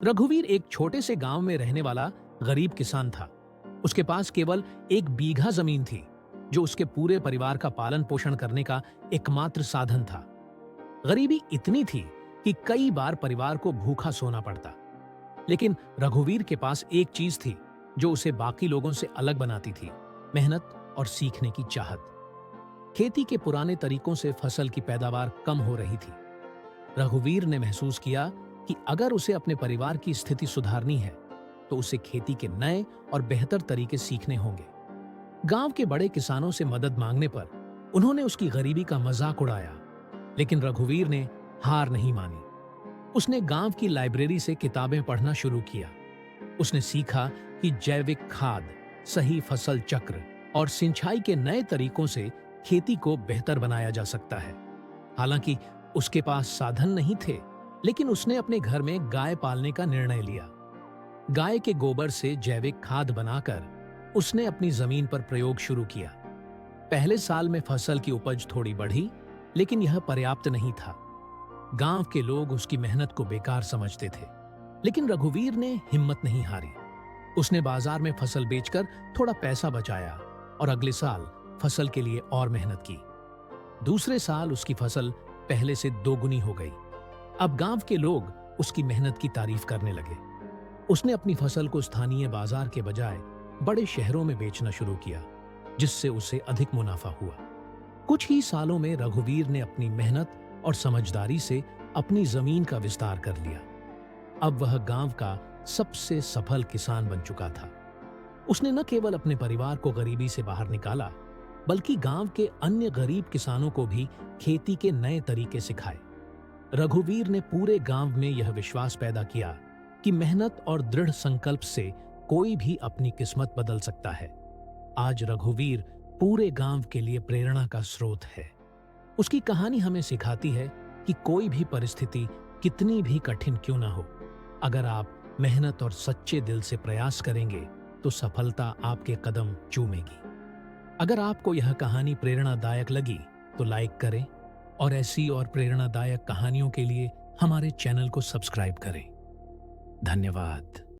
रघुवीर एक छोटे से गांव में रहने वाला गरीब किसान था। उसके पास केवल 1 बीघा जमीन थी, जो उसके पूरे परिवार का पालन पोषण करने का एकमात्र साधन था। गरीबी इतनी थी कि कई बार परिवार को भूखा सोना पड़ता। लेकिन रघुवीर के पास एक चीज थी जो उसे बाकी लोगों से अलग बनाती थी: मेहनत और सीखने की चाहत। खेती के पुराने तरीकों से फसल की पैदावार कम हो रही थी। रघुवीर ने महसूस किया कि अगर उसे अपने परिवार की स्थिति सुधारनी है तो उसे खेती के नए और बेहतर तरीके सीखने होंगे। गांव के बड़े किसानों से मदद मांगने पर उन्होंने उसकी गरीबी का मजाक उड़ाया, लेकिन रघुवीर ने हार नहीं मानी। उसने गांव की लाइब्रेरी से किताबें पढ़ना शुरू किया। उसने सीखा कि जैविक खाद, सही फसल चक्र और सिंचाई के नए तरीकों से खेती को बेहतर बनाया जा सकता है। हालांकि उसके पास साधन नहीं थे, लेकिन उसने अपने घर में गाय पालने का निर्णय लिया। गाय के गोबर से जैविक खाद बनाकर उसने अपनी जमीन पर प्रयोग शुरू किया। पहले साल में फसल की उपज थोड़ी बढ़ी, लेकिन यह पर्याप्त नहीं था। गांव के लोग उसकी मेहनत को बेकार समझते थे, लेकिन रघुवीर ने हिम्मत नहीं हारी। उसने बाजार में फसल बेचकर थोड़ा पैसा बचाया और अगले साल फसल के लिए और मेहनत की। दूसरे साल उसकी फसल पहले से दोगुनी हो गई। अब गांव के लोग उसकी मेहनत की तारीफ करने लगे। उसने अपनी फसल को स्थानीय बाजार के बजाय बड़े शहरों में बेचना शुरू किया, जिससे उसे अधिक मुनाफा हुआ। कुछ ही सालों में रघुवीर ने अपनी मेहनत और समझदारी से अपनी जमीन का विस्तार कर लिया। अब वह गांव का सबसे सफल किसान बन चुका था। उसने न केवल अपने परिवार को गरीबी से बाहर निकाला, बल्कि गांव के अन्य गरीब किसानों को भी खेती के नए तरीके सिखाए। रघुवीर ने पूरे गांव में यह विश्वास पैदा किया कि मेहनत और दृढ़ संकल्प से कोई भी अपनी किस्मत बदल सकता है। आज रघुवीर पूरे गांव के लिए प्रेरणा का स्रोत है। उसकी कहानी हमें सिखाती है कि कोई भी परिस्थिति कितनी भी कठिन क्यों ना हो, अगर आप मेहनत और सच्चे दिल से प्रयास करेंगे तो सफलता आपके कदम चूमेगी। अगर आपको यह कहानी प्रेरणादायक लगी तो लाइक करें और ऐसी और प्रेरणादायक कहानियों के लिए हमारे चैनल को सब्सक्राइब करें। धन्यवाद।